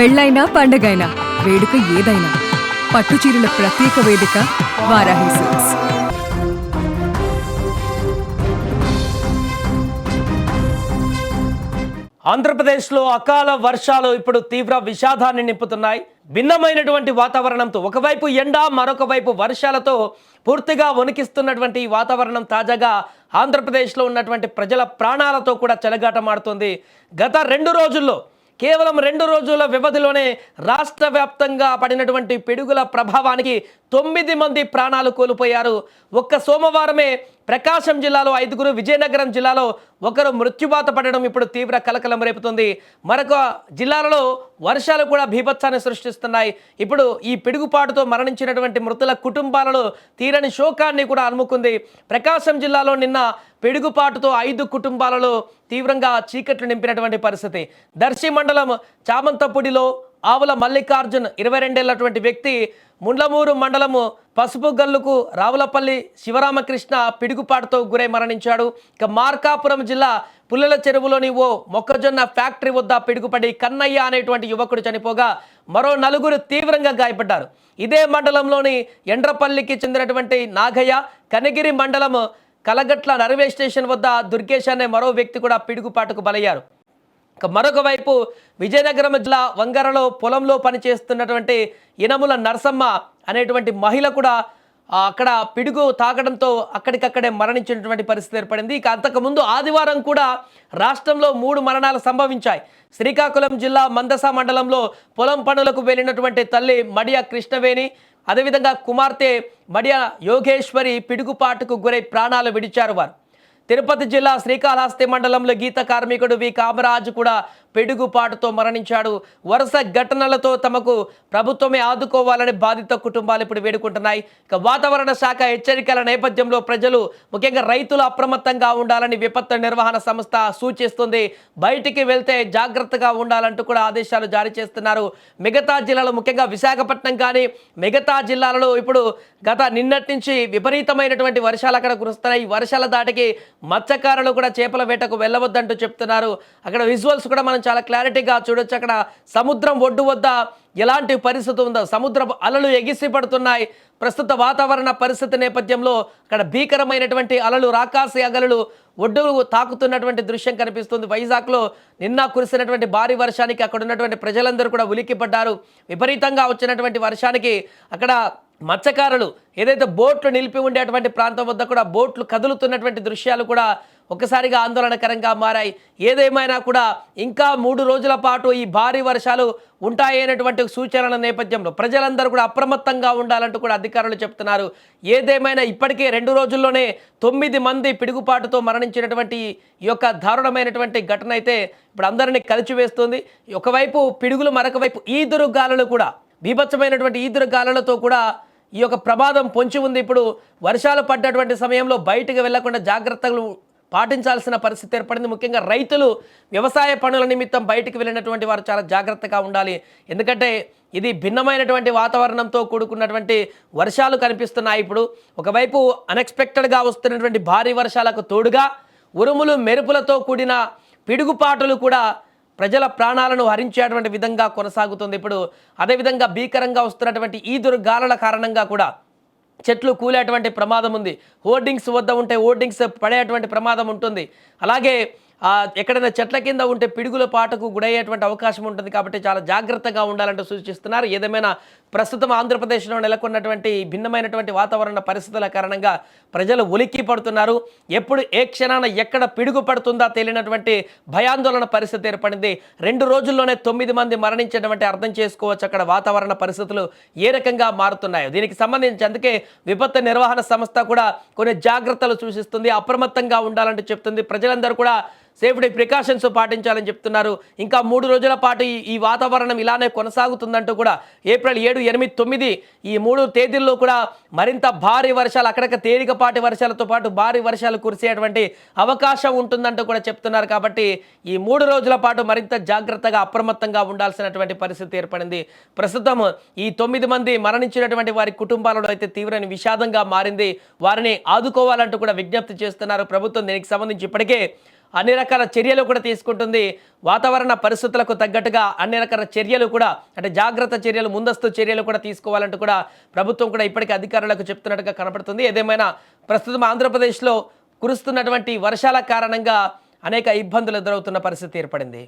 పెళ్ళైనా పండగైనా వేడుక ఏదైనా పట్టుచీరల ప్రత్యేక వేదిక వారాహి సిల్క్స్. ఆంధ్రప్రదేశ్లో అకాల వర్షాలు ఇప్పుడు తీవ్ర విషాదాన్ని నింపుతున్నాయి. భిన్నమైనటువంటి వాతావరణంతో ఒకవైపు ఎండ, మరొక వైపు వర్షాలతో పూర్తిగా వణికిస్తున్నటువంటి ఈ వాతావరణం తాజాగా ఆంధ్రప్రదేశ్లో ఉన్నటువంటి ప్రజల ప్రాణాలతో కూడా చెలగాటమాడుతుంది. గత 2 రోజుల్లో కేవలం 2 రోజుల వ్యవధిలోనే రాష్ట్ర వ్యాప్తంగా పడినటువంటి పిడుగుల ప్రభావానికి 9 మంది ప్రాణాలు కోల్పోయారు. ఒక్క సోమవారమే ప్రకాశం జిల్లాలో 5, విజయనగరం జిల్లాలో 1 మృత్యువాత పడడం ఇప్పుడు తీవ్ర కలకలం రేపుతుంది. మరొక జిల్లాలలో వర్షాలు కూడా బీభత్సాన్ని సృష్టిస్తున్నాయి. ఇప్పుడు ఈ పిడుగుపాటుతో మరణించినటువంటి మృతుల కుటుంబాలలో తీరని శోకాన్ని కూడా అలుముకుంది. ప్రకాశం జిల్లాలో నిన్న పిడుగుపాటుతో 5 కుటుంబాలలో తీవ్రంగా చీకట్లు నింపినటువంటి పరిస్థితి. దర్శి మండలం చామంతపూడిలో ఆవుల మల్లికార్జున్ 22 ఏళ్లటువంటి వ్యక్తి, ముండ్లమూరు మండలము పసుపుగల్లుకు రావులపల్లి శివరామకృష్ణ పిడుగుపాటుతో గురై మరణించాడు. ఇక మార్కాపురం జిల్లా పుల్లల చెరువులోని ఓ మొక్కజొన్న ఫ్యాక్టరీ వద్ద పిడుగుపడి కన్నయ్య అనేటువంటి యువకుడు చనిపోగా మరో 4 తీవ్రంగా గాయపడ్డారు. ఇదే మండలంలోని ఎండ్రపల్లికి చెందినటువంటి నాగయ్య, కనగిరి మండలం కలగట్ల రైల్వే స్టేషన్ వద్ద దుర్గేష్ అనే మరో వ్యక్తి కూడా పిడుగుపాటుకు బలయ్యారు. మరొక వైపు విజయనగరం జిల్లా వంగరలో పొలంలో పనిచేస్తున్నటువంటి ఇనముల నరసమ్మ అనేటువంటి మహిళ కూడా అక్కడ పిడుగు తాకడంతో అక్కడికక్కడే మరణించినటువంటి పరిస్థితి ఏర్పడింది. ఇక అంతకుముందు ఆదివారం కూడా రాష్ట్రంలో 3 మరణాలు సంభవించాయి. శ్రీకాకుళం జిల్లా మందస మండలంలో పొలం పనులకు వెళ్ళినటువంటి తల్లి మడియ కృష్ణవేణి, అదేవిధంగా కుమార్తె మడియ యోగేశ్వరి పిడుగుపాటుకు గురై ప్రాణాలు విడిచారు వారు. తిరుపతి జిల్లా శ్రీకాళహస్తి మండలంలో గీత కార్మికుడు వి కామరాజు కూడా పిడుగుపాటుతో మరణించాడు. వరుస ఘటనలతో తమకు ప్రభుత్వమే ఆదుకోవాలని బాధిత కుటుంబాలు ఇప్పుడు వేడుకుంటున్నాయి. ఇక వాతావరణ శాఖ హెచ్చరికల నేపథ్యంలో ప్రజలు, ముఖ్యంగా రైతులు అప్రమత్తంగా ఉండాలని విపత్తు నిర్వహణ సంస్థ సూచిస్తుంది. బయటికి వెళ్తే జాగ్రత్తగా ఉండాలంటూ కూడా ఆదేశాలు జారీ చేస్తున్నారు. మిగతా జిల్లాలో, ముఖ్యంగా విశాఖపట్నం కానీ మిగతా జిల్లాలలో ఇప్పుడు నిన్నటి నుంచి విపరీతమైనటువంటి వర్షాలు అక్కడ కురుస్తున్నాయి. ఈ వర్షాల దాటికి మత్స్యకారులు కూడా చేపల వేటకు వెళ్ళవద్దంటూ చెప్తున్నారు. అక్కడ విజువల్స్ కూడా మనం చాలా క్లారిటీగా చూడొచ్చు. అక్కడ సముద్రం ఒడ్డు వద్ద ఎలాంటి పరిస్థితి ఉందో, సముద్రపు అలలు ఎగిసి పడుతున్నాయి. ప్రస్తుత వాతావరణ పరిస్థితి నేపథ్యంలో అక్కడ భీకరమైనటువంటి అలలు, రాకాసి అగలు ఒడ్డు తాకుతున్నటువంటి దృశ్యం కనిపిస్తుంది. వైజాగ్లో నిన్న కురిసినటువంటి భారీ వర్షానికి అక్కడ ఉన్నటువంటి ప్రజలందరూ కూడా ఉలిక్కిపడ్డారు. విపరీతంగా వచ్చినటువంటి వర్షానికి అక్కడ మత్స్యకారులు ఏదైతే బోట్లు నిలిపి ఉండేటువంటి ప్రాంతం వద్ద కూడా బోట్లు కదులుతున్నటువంటి దృశ్యాలు కూడా ఒక్కసారిగా ఆందోళనకరంగా మారాయి. ఏదేమైనా కూడా ఇంకా 3 రోజుల పాటు ఈ భారీ వర్షాలు ఉంటాయనేటువంటి సూచనల నేపథ్యంలో ప్రజలందరూ కూడా అప్రమత్తంగా ఉండాలంటూ కూడా అధికారులు చెప్తున్నారు. ఏదేమైనా ఇప్పటికే 2 రోజుల్లోనే 9 మంది పిడుగుపాటుతో మరణించినటువంటి ఈ యొక్క దారుణమైనటువంటి ఘటన అయితే ఇప్పుడు అందరినీ కలిచివేస్తుంది. ఒకవైపు పిడుగులు, మరొక వైపు ఈదురు గాలులు కూడా, బీభత్సమైనటువంటి ఈదురు గాలులతో కూడా ఈ యొక్క ప్రమాదం పొంచి ఉంది. ఇప్పుడు వర్షాలు పడ్డటువంటి సమయంలో బయటకు వెళ్లకుండా జాగ్రత్తలు పాటించాల్సిన పరిస్థితి ఏర్పడింది. ముఖ్యంగా రైతులు వ్యవసాయ పనుల నిమిత్తం బయటికి వెళ్ళినటువంటి వారు చాలా జాగ్రత్తగా ఉండాలి. ఎందుకంటే ఇది భిన్నమైనటువంటి వాతావరణంతో కూడుకున్నటువంటి వర్షాలు కనిపిస్తున్నాయి. ఇప్పుడు ఒకవైపు అన్ఎక్స్పెక్టెడ్గా వస్తున్నటువంటి భారీ వర్షాలకు తోడుగా ఉరుములు మెరుపులతో కూడిన పిడుగుపాటులు కూడా ప్రజల ప్రాణాలను హరించేటువంటి విధంగా కొనసాగుతుంది. ఇప్పుడు అదేవిధంగా భీకరంగా వస్తున్నటువంటి ఈదురు గాలుల కారణంగా కూడా చెట్లు కూలేటువంటి ప్రమాదం ఉంది. హోర్డింగ్స్ వద్ద ఉంటే హోర్డింగ్స్ పడేటువంటి ప్రమాదం ఉంటుంది. అలాగే ఎక్కడైనా చెట్ల కింద ఉంటే పిడుగుల పాటకు గురయ్యేటువంటి అవకాశం ఉంటుంది. కాబట్టి చాలా జాగ్రత్తగా ఉండాలంటూ సూచిస్తున్నారు. ఏదేమైనా ప్రస్తుతం ఆంధ్రప్రదేశ్లో నెలకొన్నటువంటి భిన్నమైనటువంటి వాతావరణ పరిస్థితుల కారణంగా ప్రజలు ఉలిక్కి పడుతున్నారు. ఎప్పుడు ఏ క్షణాన ఎక్కడ పిడుగు పడుతుందా తెలియనటువంటి భయాందోళన పరిస్థితి ఏర్పడింది. 2 రోజుల్లోనే 9 మంది మరణించినటువంటి అర్థం చేసుకోవచ్చు అక్కడ వాతావరణ పరిస్థితులు ఏ రకంగా మారుతున్నాయో. దీనికి సంబంధించి అందుకే విపత్తు నిర్వహణ సంస్థ కూడా కొన్ని జాగ్రత్తలు సూచిస్తుంది. అప్రమత్తంగా ఉండాలంటూ చెప్తుంది. ప్రజలందరూ కూడా సేఫ్టీ ప్రికాషన్స్ పాటించాలని చెప్తున్నారు. ఇంకా 3 రోజుల పాటు ఈ వాతావరణం ఇలానే కొనసాగుతుందంటూ కూడా ఏప్రిల్ 7, 8, 9 ఈ 3 తేదీల్లో కూడా మరింత భారీ వర్షాలు, అక్కడక్కడ తేలికపాటి వర్షాలతో పాటు భారీ వర్షాలు కురిసేటువంటి అవకాశం ఉంటుందంటూ కూడా చెప్తున్నారు. కాబట్టి ఈ 3 రోజుల పాటు మరింత జాగ్రత్తగా అప్రమత్తంగా ఉండాల్సినటువంటి పరిస్థితి ఏర్పడింది. ప్రస్తుతం ఈ 9 మంది మరణించినటువంటి వారి కుటుంబాలలో అయితే తీవ్రమైన విషాదంగా మారింది. వారిని ఆదుకోవాలంటూ కూడా విజ్ఞప్తి చేస్తున్నారు ప్రభుత్వం. దీనికి సంబంధించి ఇప్పటికే అన్ని రకాల చర్యలు కూడా తీసుకుంటుంది. వాతావరణ పరిస్థితులకు తగ్గట్టుగా అన్ని రకాల చర్యలు కూడా అంటే జాగ్రత్త చర్యలు, ముందస్తు చర్యలు కూడా తీసుకోవాలంటూ కూడా ప్రభుత్వం కూడా ఇప్పటికే అధికారులకు చెప్తున్నట్టుగా కనపడుతుంది. ఏదేమైనా ప్రస్తుతం ఆంధ్రప్రదేశ్లో కురుస్తున్నటువంటి వర్షాల కారణంగా అనేక ఇబ్బందులు ఎదురవుతున్న పరిస్థితి ఏర్పడింది.